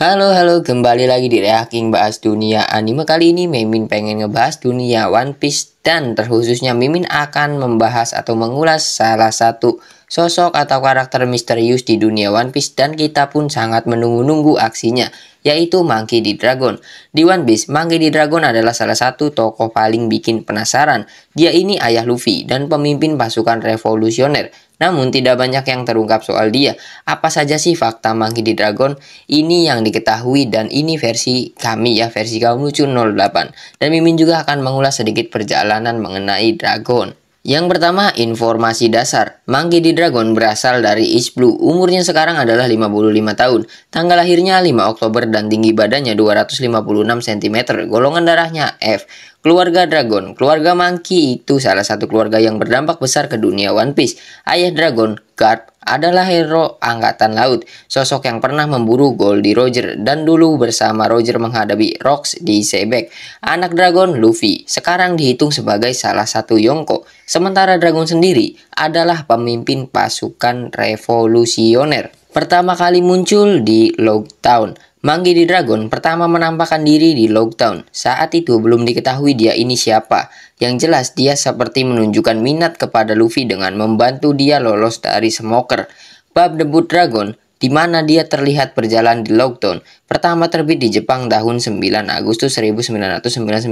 Halo, kembali lagi di Reaking bahas dunia anime. Kali ini Mimin pengen ngebahas dunia One Piece dan terkhususnya Mimin akan membahas atau mengulas salah satu sosok atau karakter misterius di dunia One Piece dan kita pun sangat menunggu-nunggu aksinya, yaitu Monkey D. Dragon. Di One Piece, Monkey D. Dragon adalah salah satu tokoh paling bikin penasaran. Dia ini ayah Luffy dan pemimpin pasukan revolusioner. Namun tidak banyak yang terungkap soal dia. Apa saja sih fakta Monkey D. Dragon? Ini yang diketahui dan ini versi kami ya, versi kaum lucu 08. Dan Mimin juga akan mengulas sedikit perjalanan mengenai Dragon. Yang pertama, informasi dasar. Monkey D. Dragon berasal dari East Blue. Umurnya sekarang adalah 55 tahun. Tanggal lahirnya 5 Oktober dan tinggi badannya 256 cm. Golongan darahnya F. Keluarga Dragon. Keluarga Monkey itu salah satu keluarga yang berdampak besar ke dunia One Piece. Ayah Dragon, Garp, adalah hero angkatan laut, sosok yang pernah memburu Goldie Roger dan dulu bersama Roger menghadapi Rocks di Sebek. Anak Dragon, Luffy, sekarang dihitung sebagai salah satu Yonko, sementara Dragon sendiri adalah pemimpin pasukan revolusioner. Pertama kali muncul di Logtown. Monkey D. Dragon pertama menampakkan diri di Logtown. Saat itu belum diketahui dia ini siapa. Yang jelas dia seperti menunjukkan minat kepada Luffy dengan membantu dia lolos dari Smoker. Bab debut Dragon, di mana dia terlihat berjalan di Logtown, pertama terbit di Jepang tahun 9 Agustus 1999.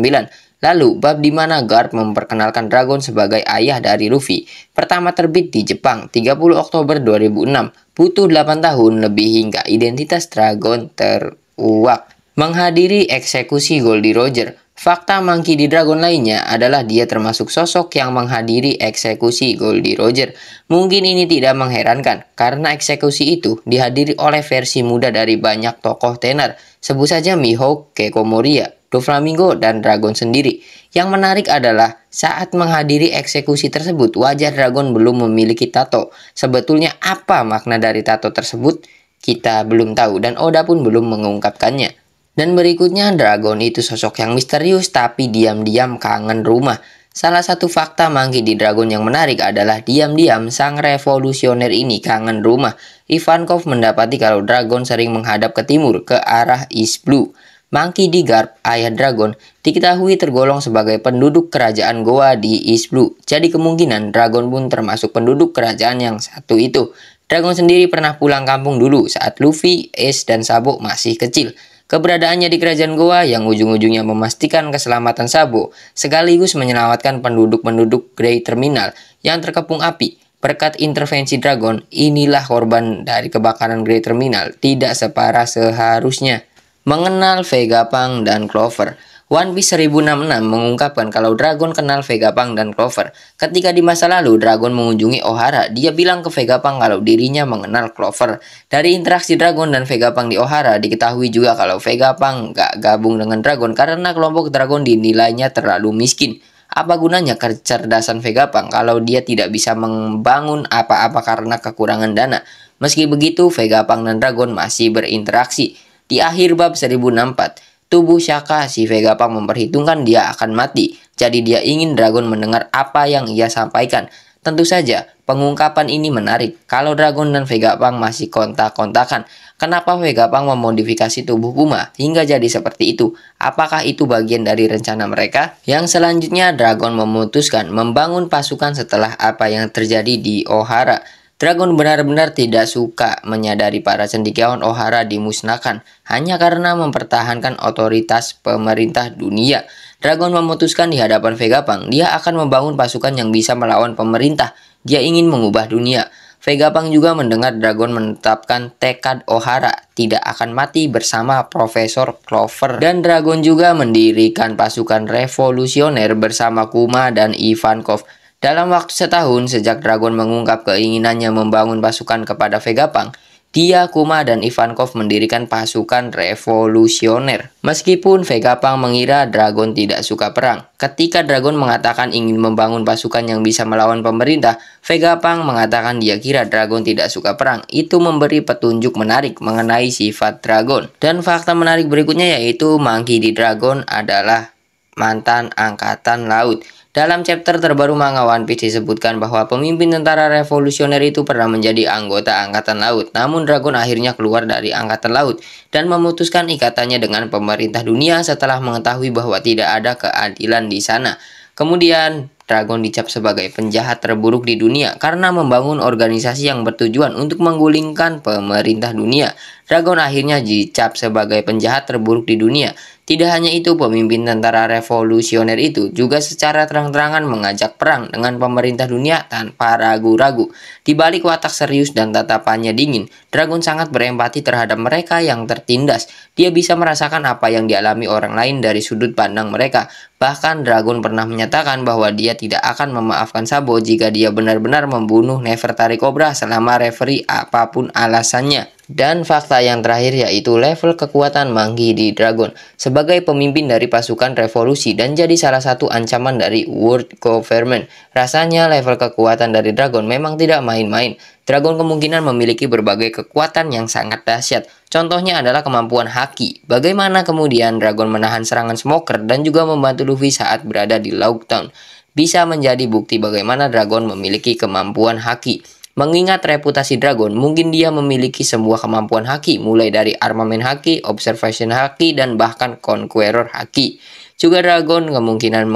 Lalu bab di mana Garp memperkenalkan Dragon sebagai ayah dari Luffy, pertama terbit di Jepang 30 Oktober 2006. Butuh 8 tahun lebih hingga identitas Dragon teruak. Menghadiri eksekusi Goldie Roger. Fakta Monkey D. Dragon lainnya adalah dia termasuk sosok yang menghadiri eksekusi Goldie Roger. Mungkin ini tidak mengherankan, karena eksekusi itu dihadiri oleh versi muda dari banyak tokoh tenar. Sebut saja Mihawk, Gecko Moria, Doflamingo, dan Dragon sendiri. Yang menarik adalah saat menghadiri eksekusi tersebut, wajah Dragon belum memiliki tato. Sebetulnya apa makna dari tato tersebut? Kita belum tahu dan Oda pun belum mengungkapkannya. Dan berikutnya, Dragon itu sosok yang misterius tapi diam-diam kangen rumah. Salah satu fakta Monkey D. Dragon yang menarik adalah diam-diam sang revolusioner ini kangen rumah. Ivankov mendapati kalau Dragon sering menghadap ke timur, ke arah East Blue. Monkey D. Garp, ayah Dragon, diketahui tergolong sebagai penduduk kerajaan Goa di East Blue. Jadi kemungkinan Dragon pun termasuk penduduk kerajaan yang satu itu. Dragon sendiri pernah pulang kampung dulu saat Luffy, Ace, dan Sabo masih kecil. Keberadaannya di kerajaan Goa yang ujung-ujungnya memastikan keselamatan Sabo, sekaligus menyelamatkan penduduk-penduduk Grey Terminal yang terkepung api. Berkat intervensi Dragon, inilah korban dari kebakaran Grey Terminal tidak separah seharusnya. Mengenal Vegapunk dan Clover. One Piece 1066 mengungkapkan kalau Dragon kenal Vegapunk dan Clover. Ketika di masa lalu Dragon mengunjungi Ohara, dia bilang ke Vegapunk kalau dirinya mengenal Clover. Dari interaksi Dragon dan Vegapunk di Ohara, diketahui juga kalau Vegapunk gak gabung dengan Dragon karena kelompok Dragon dinilainya terlalu miskin. Apa gunanya kecerdasan Vegapunk kalau dia tidak bisa membangun apa-apa karena kekurangan dana? Meski begitu, Vegapunk dan Dragon masih berinteraksi. Di akhir bab 1064, tubuh Shaka si Vegapunk memperhitungkan dia akan mati, jadi dia ingin Dragon mendengar apa yang ia sampaikan. Tentu saja, pengungkapan ini menarik. Kalau Dragon dan Vegapunk masih kontak-kontakan, kenapa Vegapunk memodifikasi tubuh Kuma hingga jadi seperti itu? Apakah itu bagian dari rencana mereka? Yang selanjutnya, Dragon memutuskan membangun pasukan setelah apa yang terjadi di Ohara. Dragon benar-benar tidak suka menyadari para cendekiawan Ohara dimusnahkan hanya karena mempertahankan otoritas pemerintah dunia. Dragon memutuskan di hadapan Vegapunk dia akan membangun pasukan yang bisa melawan pemerintah. Dia ingin mengubah dunia. Vegapunk juga mendengar Dragon menetapkan tekad Ohara tidak akan mati bersama Profesor Clover. Dan Dragon juga mendirikan pasukan revolusioner bersama Kuma dan Ivankov. Dalam waktu setahun sejak Dragon mengungkap keinginannya membangun pasukan kepada Vegapunk, dia, Kuma, dan Ivankov mendirikan pasukan revolusioner. Meskipun Vegapunk mengira Dragon tidak suka perang, ketika Dragon mengatakan ingin membangun pasukan yang bisa melawan pemerintah, Vegapunk mengatakan dia kira Dragon tidak suka perang. Itu memberi petunjuk menarik mengenai sifat Dragon. Dan fakta menarik berikutnya yaitu Monkey D. Dragon adalah mantan angkatan laut. Dalam chapter terbaru manga One Piece disebutkan bahwa pemimpin tentara revolusioner itu pernah menjadi anggota Angkatan Laut. Namun Dragon akhirnya keluar dari Angkatan Laut dan memutuskan ikatannya dengan pemerintah dunia setelah mengetahui bahwa tidak ada keadilan di sana. Kemudian Dragon dicap sebagai penjahat terburuk di dunia karena membangun organisasi yang bertujuan untuk menggulingkan pemerintah dunia. Dragon akhirnya dicap sebagai penjahat terburuk di dunia. Tidak hanya itu, pemimpin tentara revolusioner itu juga secara terang-terangan mengajak perang dengan pemerintah dunia tanpa ragu-ragu. Di balik watak serius dan tatapannya dingin, Dragon sangat berempati terhadap mereka yang tertindas. Dia bisa merasakan apa yang dialami orang lain dari sudut pandang mereka. Bahkan Dragon pernah menyatakan bahwa dia tidak akan memaafkan Sabo jika dia benar-benar membunuh Nefertari Cobra selama referee apapun alasannya. Dan fakta yang terakhir yaitu level kekuatan Monkey D. Dragon sebagai pemimpin dari pasukan revolusi dan jadi salah satu ancaman dari world government. Rasanya level kekuatan dari Dragon memang tidak main-main. Dragon kemungkinan memiliki berbagai kekuatan yang sangat dahsyat. Contohnya adalah kemampuan Haki. Bagaimana kemudian Dragon menahan serangan Smoker dan juga membantu Luffy saat berada di Lockdown. Bisa menjadi bukti bagaimana Dragon memiliki kemampuan Haki. Mengingat reputasi Dragon, mungkin dia memiliki semua kemampuan Haki, mulai dari armamen Haki, observation Haki, dan bahkan conqueror Haki. Juga Dragon kemungkinan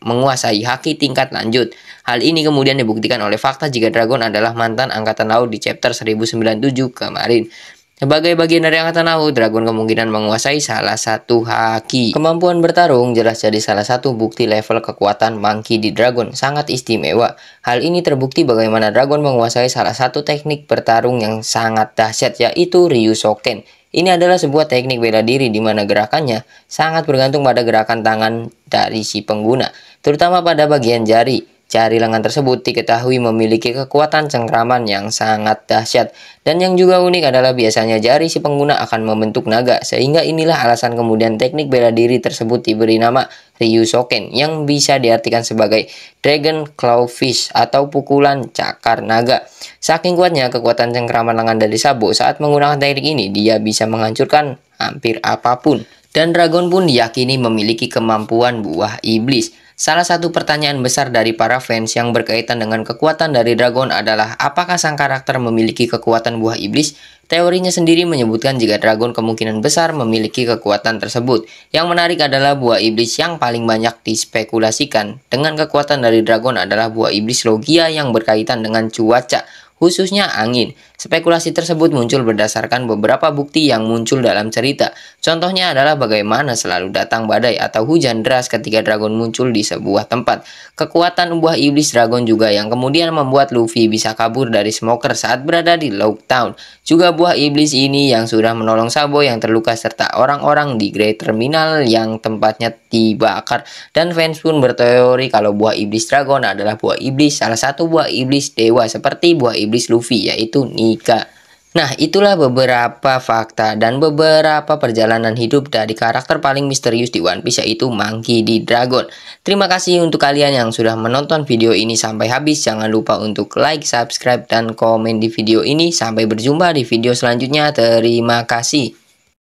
menguasai Haki tingkat lanjut. Hal ini kemudian dibuktikan oleh fakta jika Dragon adalah mantan Angkatan Laut di chapter 1097 kemarin. Sebagai bagian dari Angkatan Laut, Dragon kemungkinan menguasai salah satu Haki. Kemampuan bertarung jelas jadi salah satu bukti level kekuatan Monkey D. Dragon sangat istimewa. Hal ini terbukti bagaimana Dragon menguasai salah satu teknik bertarung yang sangat dahsyat, yaitu Ryusoken. Ini adalah sebuah teknik bela diri di mana gerakannya sangat bergantung pada gerakan tangan dari si pengguna, terutama pada bagian jari. Jari lengan tersebut diketahui memiliki kekuatan cengkraman yang sangat dahsyat. Dan yang juga unik adalah biasanya jari si pengguna akan membentuk naga. Sehingga inilah alasan kemudian teknik bela diri tersebut diberi nama Ryusoken, yang bisa diartikan sebagai Dragon Claw Fist atau pukulan cakar naga. Saking kuatnya kekuatan cengkraman lengan dari Sabo saat menggunakan teknik ini, dia bisa menghancurkan hampir apapun. Dan Dragon pun diyakini memiliki kemampuan buah iblis. Salah satu pertanyaan besar dari para fans yang berkaitan dengan kekuatan dari Dragon adalah apakah sang karakter memiliki kekuatan buah iblis? Teorinya sendiri menyebutkan jika Dragon kemungkinan besar memiliki kekuatan tersebut. Yang menarik adalah buah iblis yang paling banyak dispekulasikan dengan kekuatan dari Dragon adalah buah iblis Logia yang berkaitan dengan cuaca, khususnya angin. Spekulasi tersebut muncul berdasarkan beberapa bukti yang muncul dalam cerita. Contohnya adalah bagaimana selalu datang badai atau hujan deras ketika Dragon muncul di sebuah tempat. Kekuatan buah iblis Dragon juga yang kemudian membuat Luffy bisa kabur dari Smoker saat berada di Lockdown. Juga buah iblis ini yang sudah menolong Sabo yang terluka serta orang-orang di Great Terminal yang tempatnya dibakar. Dan fans pun berteori kalau buah iblis Dragon adalah buah iblis salah satu buah iblis dewa seperti buah iblis Luffy, yaitu Nika. Nah, itulah beberapa fakta dan beberapa perjalanan hidup dari karakter paling misterius di One Piece, yaitu Monkey D. Dragon. Terima kasih untuk kalian yang sudah menonton video ini sampai habis. Jangan lupa untuk like, subscribe, dan komen di video ini. Sampai berjumpa di video selanjutnya. Terima kasih.